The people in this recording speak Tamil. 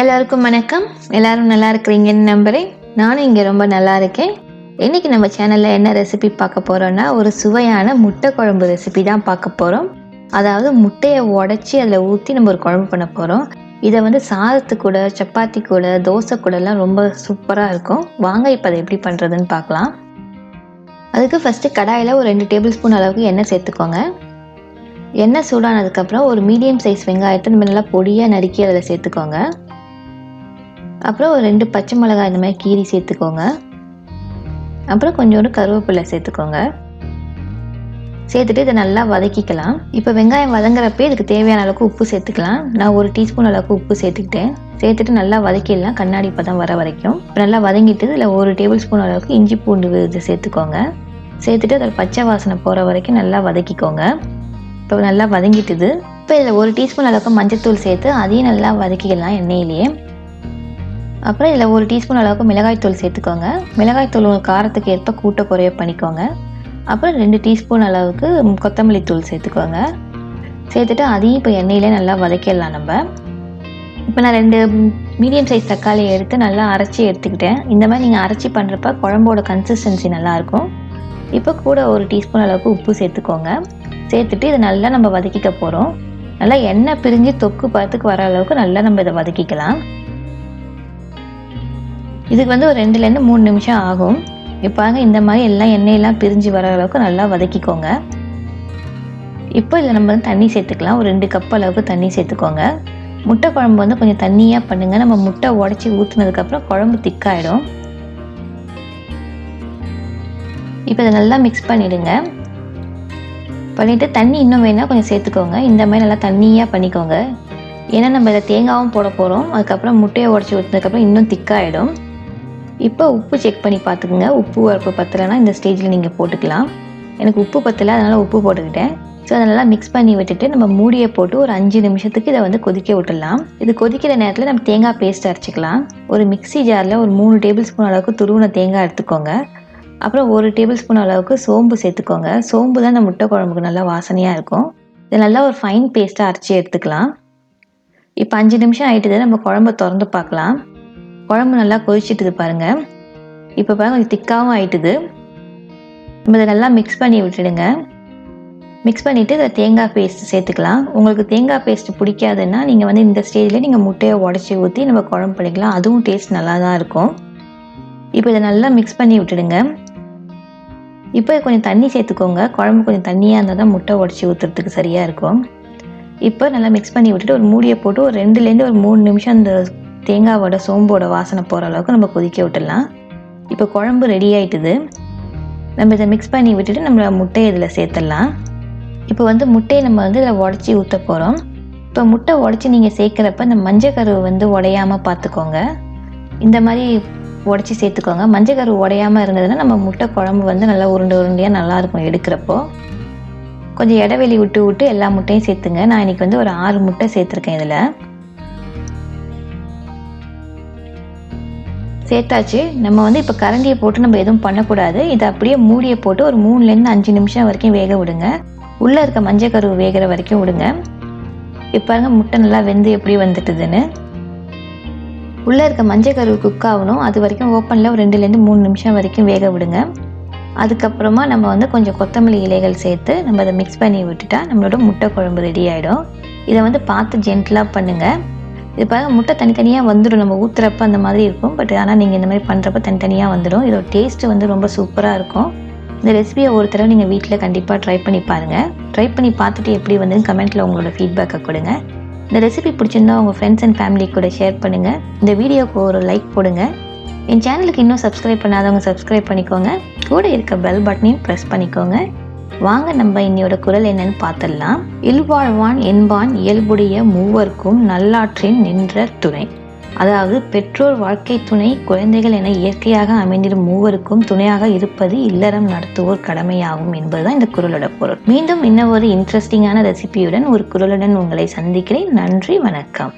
எல்லாருக்கும் வணக்கம். எல்லாரும் நல்லா இருக்கிறீங்கன்னு நம்புறேன். நானும் இங்கே ரொம்ப நல்லா இருக்கேன். இன்னைக்கு நம்ம சேனலில் என்ன ரெசிபி பார்க்க போகிறோன்னா, ஒரு சுவையான முட்டை குழம்பு ரெசிபி தான் பார்க்க போகிறோம். அதாவது முட்டையை உடச்சி அதில் ஊற்றி நம்ம ஒரு குழம்பு பண்ண போகிறோம். இதை சாதத்து கூட, சப்பாத்தி கூட, தோசை கூடலாம் ரொம்ப சூப்பராக இருக்கும். வாங்க இப்போ அதை எப்படி பண்ணுறதுன்னு பார்க்கலாம். அதுக்கு ஃபஸ்ட்டு கடாயில் ஒரு 2 டேபிள் ஸ்பூன் அளவுக்கு எண்ணெய் சேர்த்துக்கோங்க. எண்ணெய் சூடானதுக்கப்புறம் ஒரு மீடியம் சைஸ் வெங்காயத்தை நம்ம நல்லா பொடியாக நறுக்கி அதில் சேர்த்துக்கோங்க. அப்புறம் ஒரு 2 பச்சை மிளகாய் இந்த மாதிரி கீரி சேர்த்துக்கோங்க. அப்புறம் கொஞ்சோண்டு கருவேப்பிலை சேர்த்துக்கோங்க. சேர்த்துட்டு இதை நல்லா வதக்கிக்கலாம். இப்போ வெங்காயம் வதங்குறப்பே இதுக்கு தேவையான அளவுக்கு உப்பு சேர்த்துக்கலாம். நான் 1 டீஸ்பூன் அளவுக்கு உப்பு சேர்த்துக்கிட்டேன். சேர்த்துட்டு நல்லா வதக்கிடலாம், கண்ணாடி பதம் வர வரைக்கும். நல்லா வதங்கிட்டு இதில் 1 டேபிள் ஸ்பூன் அளவுக்கு இஞ்சி பூண்டு விழுது சேர்த்துக்கோங்க. சேர்த்துட்டு அதில் பச்சை வாசனை போகிற வரைக்கும் நல்லா வதக்கிக்கோங்க. இப்போ நல்லா வதங்கிட்டுது. இப்போ இதில் 1 டீஸ்பூன் அளவுக்கு மஞ்சள்தூள் சேர்த்து அதையும் நல்லா வதக்கிக்கலாம் எண்ணெயிலேயே. அப்புறம் இதில் 1 டீஸ்பூன் அளவுக்கு மிளகாய்த்தூள் சேர்த்துக்கோங்க. மிளகாய்த்தூள் உங்கள் காரத்துக்கு ஏற்ப கூட்ட குறைய பண்ணிக்கோங்க. அப்புறம் 2 டீஸ்பூன் அளவுக்கு கொத்தமல்லி தூள் சேர்த்துக்கோங்க. சேர்த்துட்டு அதையும் இப்போ எண்ணெயிலே நல்லா வதக்கிடலாம் நம்ம. இப்போ நான் 2 மீடியம் சைஸ் தக்காளியை எடுத்து நல்லா அரைச்சி எடுத்துக்கிட்டேன். இந்த மாதிரி நீங்கள் அரைச்சி பண்ணுறப்ப குழம்போட கன்சிஸ்டன்சி நல்லாயிருக்கும். இப்போ கூட 1 டீஸ்பூன் அளவுக்கு உப்பு சேர்த்துக்கோங்க. சேர்த்துட்டு இதை நல்லா நம்ம வதக்கிக்க போகிறோம். நல்லா எண்ணெய் பிரிஞ்சு தொக்கு பார்த்துக்கு வர அளவுக்கு நல்லா நம்ம இதை வதக்கிக்கலாம். இதுக்கு ஒரு 2லேருந்து 3 நிமிஷம் ஆகும். இப்போ இந்த மாதிரி எல்லாம் எண்ணெயெல்லாம் பிரிஞ்சு வர அளவுக்கு நல்லா வதக்கிக்கோங்க. இப்போ இதில் நம்ம தண்ணி சேர்த்துக்கலாம். ஒரு 2 கப் அளவுக்கு தண்ணி சேர்த்துக்கோங்க. முட்டை குழம்பு கொஞ்சம் தண்ணியாக பண்ணுங்கள். நம்ம முட்டை உடச்சி ஊற்றுனதுக்கப்புறம் குழம்பு திக்காயிடும். இப்போ இதை நல்லா மிக்ஸ் பண்ணிவிடுங்க. பண்ணிவிட்டு தண்ணி இன்னும் வேணால் கொஞ்சம் சேர்த்துக்கோங்க. இந்த மாதிரி நல்லா தண்ணியாக பண்ணிக்கோங்க. ஏன்னா நம்ம இதை தேங்காயும் போட போகிறோம். அதுக்கப்புறம் முட்டையை உடச்சி ஊற்றினதுக்கப்புறம் இன்னும் திக்காயிடும். இப்போ உப்பு செக் பண்ணி பார்த்துக்குங்க. உப்பு உரப்பு பத்தலைன்னா இந்த ஸ்டேஜில் நீங்கள் போட்டுக்கலாம். எனக்கு உப்பு பத்தலை, அதனால் உப்பு போட்டுக்கிட்டேன். ஸோ அதை நல்லா மிக்ஸ் பண்ணி விட்டுட்டு நம்ம மூடியை போட்டு ஒரு 5 நிமிஷத்துக்கு இதை கொதிக்க விட்டுடலாம். இது கொதிக்கிற நேரத்தில் நம்ம தேங்காய் பேஸ்ட் அரைச்சிக்கலாம். ஒரு மிக்ஸி ஜாரில் ஒரு 3 டேபிள் ஸ்பூன் அளவுக்கு துருவின தேங்காய் எடுத்துக்கோங்க. அப்புறம் 1 டேபிள் ஸ்பூன் அளவுக்கு சோம்பு சேர்த்துக்கோங்க. சோம்பு தான் இந்த முட்டை குழம்புக்கு நல்லா வாசனையாக இருக்கும். இதை நல்லா ஒரு ஃபைன் பேஸ்ட்டாக அரைச்சி எடுத்துக்கலாம். இப்போ 5 நிமிஷம் ஆகிட்டுது. நம்ம குழம்பை திறந்து பார்க்கலாம். குழம்பு நல்லா கொதிச்சிட்டுது பாருங்கள். இப்போ பாருங்கள் கொஞ்சம் திக்காகவும் ஆகிட்டுது. நம்ம இதை நல்லா மிக்ஸ் பண்ணி விட்டுடுங்க. மிக்ஸ் பண்ணிவிட்டு இதை தேங்காய் பேஸ்ட் சேர்த்துக்கலாம். உங்களுக்கு தேங்காய் பேஸ்ட்டு பிடிக்காதுன்னா நீங்கள் இந்த ஸ்டேஜில் நீங்கள் முட்டையை உடச்சி ஊற்றி நம்ம குழம்பு பண்ணிக்கலாம். அதுவும் டேஸ்ட் நல்லா தான் இருக்கும். இப்போ இதை நல்லா மிக்ஸ் பண்ணி விட்டுடுங்க. இப்போ கொஞ்சம் தண்ணி சேர்த்துக்கோங்க. குழம்பு கொஞ்சம் தண்ணியாக இருந்தால் தான் முட்டை உடச்சி ஊற்றுறதுக்கு சரியாக இருக்கும். இப்போ நல்லா மிக்ஸ் பண்ணி விட்டுட்டு ஒரு மூடியை போட்டு ஒரு 2லேருந்து ஒரு 3 நிமிஷம் அந்த தேங்காவோட சோம்போட வாசனை போகிற அளவுக்கு நம்ம கொதிக்க விட்டுடலாம். இப்போ குழம்பு ரெடி ஆகிட்டுது. நம்ம இதை மிக்ஸ் பண்ணி விட்டுட்டு நம்ம முட்டையை இதில் சேர்த்துடலாம். இப்போ முட்டையை நம்ம இதில் உடச்சி ஊற்ற போகிறோம். இப்போ முட்டை உடச்சி நீங்கள் சேர்க்குறப்ப இந்த மஞ்சக்கரு உடையாமல் பார்த்துக்கோங்க. இந்த மாதிரி உடச்சி சேர்த்துக்கோங்க. மஞ்சக்கரு உடையாமல் இருந்ததுன்னா நம்ம முட்டை குழம்பு நல்லா உருண்டை உருண்டையாக நல்லாயிருக்கும் எடுக்கிறப்போ. கொஞ்சம் இடைவெளி விட்டு விட்டு எல்லா முட்டையும் சேர்த்துங்க. நான் இன்றைக்கி ஒரு 6 முட்டை சேர்த்துருக்கேன். இதில் சேர்த்தாச்சு. நம்ம இப்போ கரண்டியை போட்டு நம்ம எதுவும் பண்ணக்கூடாது. இதை அப்படியே மூடியை போட்டு ஒரு 3லேருந்து 5 நிமிஷம் வரைக்கும் வேக விடுங்க. உள்ளே இருக்க மஞ்சக்கரு வேகிற வரைக்கும் விடுங்க. இப்போ முட்டை நல்லா வெந்து எப்படி வந்துட்டுதுன்னு. உள்ளே இருக்க மஞ்சக்கரு குக் ஆகணும். அது வரைக்கும் ஓப்பனில் ஒரு 2லேருந்து 3 நிமிஷம் வரைக்கும் வேக விடுங்க. அதுக்கப்புறமா நம்ம கொஞ்சம் கொத்தமல்லி இலைகள் சேர்த்து நம்ம அதை மிக்ஸ் பண்ணி விட்டுட்டா நம்மளோட முட்டை குழம்பு ரெடி ஆகிடும். இதை பார்த்து ஜென்டலாக பண்ணுங்கள். இது பாருங்கள், முட்டை தனித்தனியாக வந்துடும். நம்ம ஊற்றுறப்ப அந்த மாதிரி இருக்கும். பட் ஆனால் நீங்கள் இந்த மாதிரி பண்ணுறப்ப தனித்தனியாக வந்துடும். இதோட டேஸ்ட்டு ரொம்ப சூப்பராக இருக்கும். இந்த ரெசிபியை ஒரு தடவை நீங்கள் வீட்டில் கண்டிப்பாக ட்ரை பண்ணி பாருங்கள். ட்ரை பண்ணி பார்த்துட்டு எப்படி கமெண்ட்டில் உங்களோட ஃபீட்பேக்கை கொடுங்க. இந்த ரெசிபி பிடிச்சிருந்தா உங்கள் ஃப்ரெண்ட்ஸ் அண்ட் ஃபேமிலி கூட ஷேர் பண்ணுங்கள். இந்த வீடியோவுக்கு ஒரு லைக் போடுங்க. என் சேனலுக்கு இன்னும் சப்ஸ்கிரைப் பண்ணாதவங்க சப்ஸ்கிரைப் பண்ணிக்கோங்க. கூட இருக்க பெல் பட்டனையும் ப்ரெஸ் பண்ணிக்கோங்க. வாங்க நம்ம இன்னையோட குரல் என்னன்னு பார்த்துடலாம். இல்வாழ்வான் என்பான் இயல்புடைய மூவர்க்கும் நல்லாற்றின் நின்ற துணை. அதாவது பெற்றோர், வாழ்க்கை துணை, குழந்தைகள் என இயற்கையாக அமைந்திடும் மூவருக்கும் துணையாக இருப்பது இல்லறம் நடத்துவோர் கடமையாகும் என்பதுதான் இந்த குரலோட பொருள். மீண்டும் இன்னும் ஒரு இன்ட்ரெஸ்டிங்கான ரெசிபியுடன் ஒரு குரலுடன் உங்களை சந்திக்கிறேன். நன்றி, வணக்கம்.